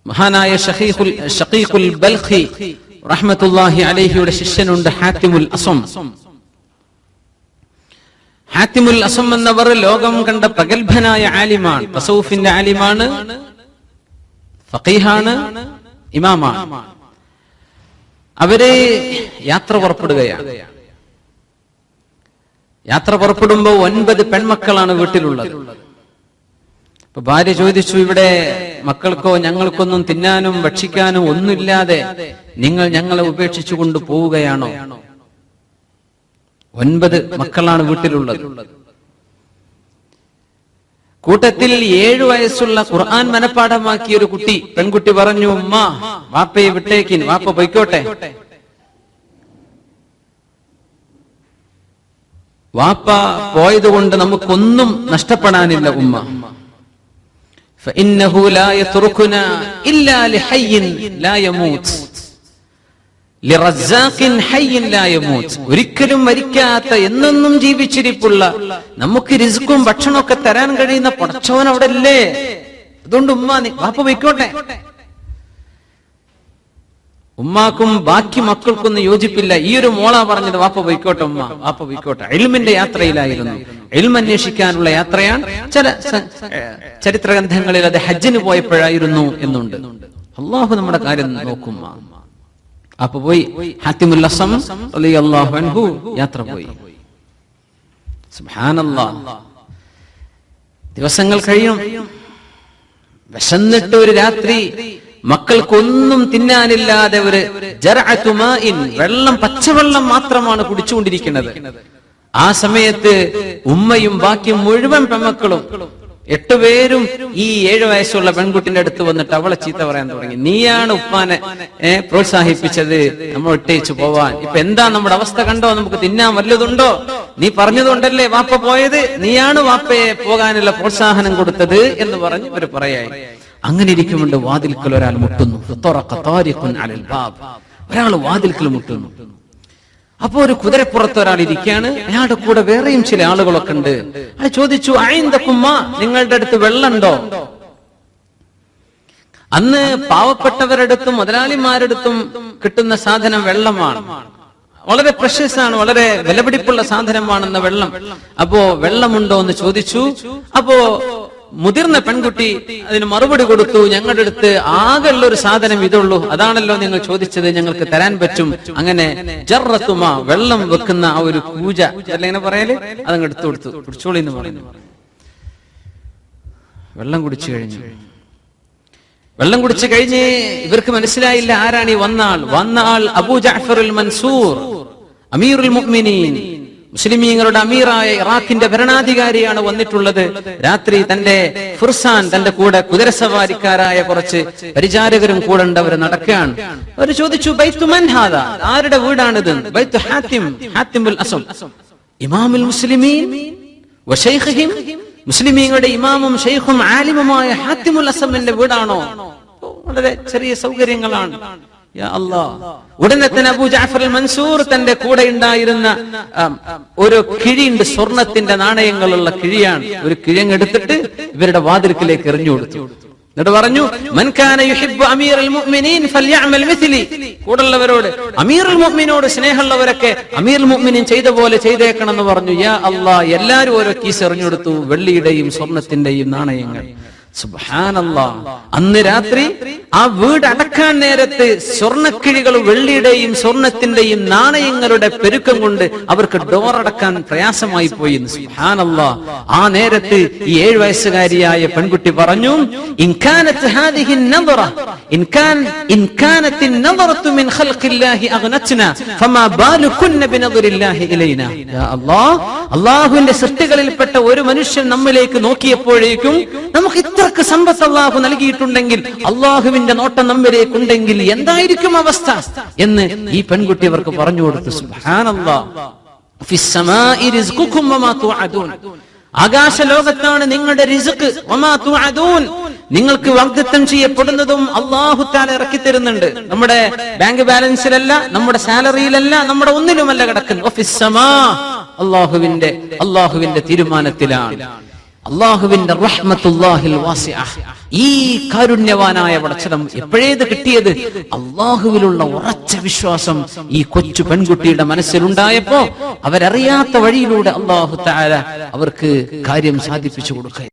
മഹാനായ ഷഖീഖുൽ ബൽഖി റഹ്മത്തുള്ളാഹി അലൈഹിയുടെ ശിഷ്യനുണ്ട് ഹാത്തിമുൽ അസം. ഹാത്തിമുൽ അസം എന്നവർ ലോകം കണ്ട പ്രഗത്ഭനായ ആലിമാണ്, തസൗഫിന്റെ ആലിമാണ്, ഫഖീഹാണ്, ഇമാമാണ്. അവരെ യാത്ര പുറപ്പെടുകയാണ്. യാത്ര പുറപ്പെടുമ്പോ 9 പെൺമക്കളാണ് വീട്ടിലുള്ളത്. അപ്പൊ ഭാര്യ ചോദിച്ചു, ഇവിടെ മക്കൾക്കോ ഞങ്ങൾക്കൊന്നും തിന്നാനും ഭക്ഷിക്കാനും ഒന്നുമില്ലാതെ നിങ്ങൾ ഞങ്ങളെ ഉപേക്ഷിച്ചു കൊണ്ട് പോവുകയാണോ? 9 മക്കളാണ് വീട്ടിലുള്ളത്. കൂട്ടത്തിൽ 7 വയസ്സുള്ള ഖുർആൻ മനഃപ്പാഠമാക്കിയ ഒരു പെൺകുട്ടി പറഞ്ഞു, ഉമ്മ വാപ്പയെ വിട്ടേക്കിൻ, വാപ്പ പൊയ്ക്കോട്ടെ. വാപ്പ പോയതുകൊണ്ട് നമുക്കൊന്നും നഷ്ടപ്പെടാനില്ല ഉമ്മ. فإنه لا يتركنا إلا لحي لا يموت لرزاق حي لا يموت. ഒരിക്കലും മരിക്കാത്ത എന്നെന്നും ജീവിച്ചിരിപ്പുള്ള നമുക്ക് റിസ്ക്കും ഭക്ഷണമൊക്കെ തരാൻ കഴിയുന്ന പടച്ചവൻ അവിടെ അല്ലേ? അതുകൊണ്ട് ഉമ്മ വാപ്പ പൊയ്ക്കോട്ടെ. ഉമ്മാക്കും ബാക്കി മക്കൾക്കൊന്നും യോജിപ്പില്ല. ഈ ഒരു മോളാ പറഞ്ഞത്, വാപ്പ പൊയ്ക്കോട്ടെ ഉമ്മ, വാപ്പ പൊയ്ക്കോട്ടെ. ഇൽമിന്റെ യാത്രയിലായിരുന്നു, ഇൽമ് അന്വേഷിക്കാനുള്ള യാത്രയാണ്. ചില ചരിത്ര ഗ്രന്ഥങ്ങളിൽ അത് ഹജ്ജിന് പോയപ്പോഴായിരുന്നു എന്നുണ്ട്. അള്ളാഹു നമ്മുടെ കാര്യം നോക്കും. അപ്പൊ പോയി ഹാത്തിമുൽ അസം റളിയല്ലാഹു അൻഹു യാത്ര പോയി. സുബ്ഹാനല്ലാഹ്. ദിവസങ്ങൾ കഴിയും. വിശന്നിട്ട് ഒരു രാത്രി മക്കൾക്കൊന്നും തിന്നാനില്ലാതെ ഒരു ജർഅതു മാഇൻ, വെള്ളം, പച്ചവെള്ളം മാത്രമാണ് കുടിച്ചുകൊണ്ടിരിക്കുന്നത്. ആ സമയത്ത് ഉമ്മയും ബാക്കി മുഴുവൻ പെൺമക്കളും 8 പേരും ഈ 7 വയസ്സുള്ള പെൺകുട്ടിന്റെ അടുത്ത് വന്നിട്ട് അവളെ ചീത്ത പറയാൻ തുടങ്ങി. നീയാണ് ഉപ്പാനെ പ്രോത്സാഹിപ്പിച്ചത് നമ്മൾ ഇട്ടേച്ചു പോവാൻ. ഇപ്പൊ എന്താ നമ്മുടെ അവസ്ഥ കണ്ടോ? നമുക്ക് തിന്നാൻ വല്ലതുണ്ടോ? നീ പറഞ്ഞതുകൊണ്ടല്ലേ വാപ്പ പോയത്, നീയാണ് വാപ്പയെ പോകാനുള്ള പ്രോത്സാഹനം കൊടുത്തത് എന്ന് പറഞ്ഞ് ഇവര് പറയായി. അങ്ങനെ ഇരിക്കുമുണ്ട് വാതിൽക്കൽ ഒരാൾ മുട്ടുന്നു. ഒരാൾ വാതിൽക്കൽ മുട്ടുന്നു. അപ്പോ ഒരു കുതിരപ്പുറത്ത് ഒരാൾ ഇരിക്കുകയാണ്. അയാളുടെ കൂടെ വേറെയും ചില ആളുകളൊക്കെ ഉണ്ട്. അയാൾ ചോദിച്ചു, അയിന്തക്കുമ്മ, നിങ്ങളുടെ അടുത്ത് വെള്ളമുണ്ടോ? അന്ന് പാവപ്പെട്ടവരടുത്തും മുതലാളിമാരടുത്തും കിട്ടുന്ന സാധനം വെള്ളമാണ്. വളരെ പ്രഷ്യസ് ആണ്, വളരെ വിലപിടിപ്പുള്ള സാധനമാണെന്ന വെള്ളം. അപ്പോ വെള്ളമുണ്ടോ എന്ന് ചോദിച്ചു. അപ്പോ മുതിർന്ന പെൺകുട്ടി അതിന് മറുപടി കൊടുത്തു, ഞങ്ങളുടെ അടുത്ത് ആകെ ഉള്ള ഒരു സാധനം ഇതുള്ളൂ, അതാണല്ലോ നിങ്ങൾ ചോദിച്ചത്, ഞങ്ങൾക്ക് തരാൻ പറ്റും. അങ്ങനെ ജർറത്തുമ, വെള്ളം വെക്കുന്ന ആ ഒരു കൂജ അല്ല ഇങ്ങനെ പറയല്, അതങ്ങ് എടുത്തു കൊടുത്തു. കുടിച്ചോളി എന്ന് പറയുന്നു. വെള്ളം കുടിച്ചു കഴിഞ്ഞു. വെള്ളം കുടിച്ചു കഴിഞ്ഞ് ഇവർക്ക് മനസ്സിലായില്ല ആരാണ് ഈ വന്ന ആൾ അബൂ ജഅഫറുൽ മൻസൂർ, അമീറുൽ മുഅ്മിനീൻ, മുസ്ലിമീങ്ങളുടെ അമീറായ ഇറാഖിന്റെ ഭരണാധികാരിയാണ് വന്നിട്ടുള്ളത്. രാത്രി തന്റെ ഫുർസാൻ, തന്റെ കൂടെ കുതിരസവാരിക്കാരായ കുറച്ച് പരിചാരകരും കൂടെ ഉണ്ട്. അവർ നടക്കുകയാണ്. അവർ ചോദിച്ചു, ബൈത്തു മൻ ഹാദാ, ആരുടെ വീടാണിത്? ബൈത്തു ഹാത്തിമുൽ അസം ഇമാമുൽ മുസ്ലിമീൻ വശൈഖിഹിം, മുസ്ലിമീങ്ങളുടെ ഇമാമും ഷെയ്ഖും ആലിമുമായ ഹാത്തിമുൽ അസമിന്റെ വീടാണോ? വളരെ ചെറിയ സൗകര്യങ്ങളാണ്. യാ അല്ലാഹ്. ഉടനെ തന്നെ അബൂ ജഅഫർ അൽ മൻസൂർ തന്റെ കൂടെ ഉണ്ടായിരുന്ന ഒരു കിഴിയുണ്ട്, സ്വർണത്തിന്റെ നാണയങ്ങളുള്ള കിഴിയാണ്. ഒരു കിഴങ്ങെടുത്തിട്ട് ഇവരുടെ വാതിൽക്കിലേക്ക് എറിഞ്ഞു കൊടുത്തു. എന്നിട്ട് പറഞ്ഞു, മൻ കാന യുഹിബ്ബു അമീറുൽ മുഅ്മിനീൻ ഫൽയഅമൽ മിസ്ലി. കൂടുള്ളവരോട്, അമീറുൽ മുഅ്മിനോട് സ്നേഹമുള്ളവരൊക്കെ അമീറുൽ മുഅ്മിനീൻ ചെയ്ത പോലെ ചെയ്തേക്കണം എന്ന് പറഞ്ഞു. യാ അല്ലാഹ്. എല്ലാവരും ഓരോ കീസ് എറിഞ്ഞു കൊടുത്തു, വെള്ളിയുടെയും സ്വർണത്തിന്റെയും നാണയങ്ങൾ. സുബ്ഹാനല്ലാഹ്. അന്ന് രാത്രി ആ വീട് അടക്കാൻ നേരത്ത് സ്വർണ്ണക്കിഴികൾ, വെള്ളിയുടെയും സ്വർണത്തിന്റെയും നാണയങ്ങളുടെ പെരുക്കം കൊണ്ട് അവർക്ക് ഡോറടക്കാൻ പ്രയാസമായി പോയി. സുബ്ഹാനല്ലാഹ്. ആ നേരത്ത് ഈ 7 വയസ്സുകാരിയായ പെൺകുട്ടി പറഞ്ഞു, ഇൻകാനത്ത് ഹാദിഹി നദറ ഇൻകാനത്തി നദറതു മിൻ ഖൽഖില്ലാഹി അഗ്നത്നാ ഫമാ ബാലുകുന്ന ബിനദറില്ലാഹി ഇലൈനാ. യാ അല്ലാഹ്. അല്ലാഹുവിന്റെ സൃഷ്ടികളിൽപ്പെട്ട ഒരു മനുഷ്യൻ നമ്മിലേക്ക് നോക്കിയപ്പോഴേക്കും നമുക്ക് ഇത്രക്ക് സമ്പത്ത് അല്ലാഹു നൽകിയിട്ടുണ്ടെങ്കിൽ, അല്ലാഹുവിന്റെ നോട്ടം നമ്മിലേക്കുണ്ടെങ്കിൽ എന്തായിരിക്കും അവസ്ഥ എന്ന് ഈ പെൺകുട്ടി അവർക്ക് പറഞ്ഞു കൊടുത്തു. സുബ്ഹാനല്ലാഹ്. ഫിസ്സമാഇ റിസ്ഖുകും വമാ തുഅദൂൻ. ആകാശ ലോകത്താണ് നിങ്ങളുടെ റിസ്ഖ്. വമാ തുഅദൂൻ, നിങ്ങൾക്ക് വാഗ്ദത്തം ചെയ്യപ്പെടുന്നതും അല്ലാഹു തആല ഇറക്കി തരുന്നുണ്ട്. നമ്മുടെ ബാങ്ക് ബാലൻസിലല്ല, നമ്മുടെ സാലറിയിലല്ല, നമ്മുടെ ഒന്നിലുമല്ല കിടക്കുന്നത്. ഫിസ്സമാ, അല്ലാഹുവിന്റെ തീരുമാനത്തിലാണ്. അള്ളാഹുവിന്റെ റഹ്മത്തുല്ലാഹിൽ വാസിഅഹ്, ഈ കാരുണ്യവാനായ പടച്ചവൻ എപ്പോഴേത് കിട്ടിയത്? അള്ളാഹുവിലുള്ള ഉറച്ച വിശ്വാസം ഈ കൊച്ചു പെൺകുട്ടിയുടെ മനസ്സിലുണ്ടായപ്പോ അവരറിയാത്ത വഴിയിലൂടെ അള്ളാഹു തആല അവർക്ക് കാര്യം സാധിപ്പിച്ചു കൊടുക്കുക.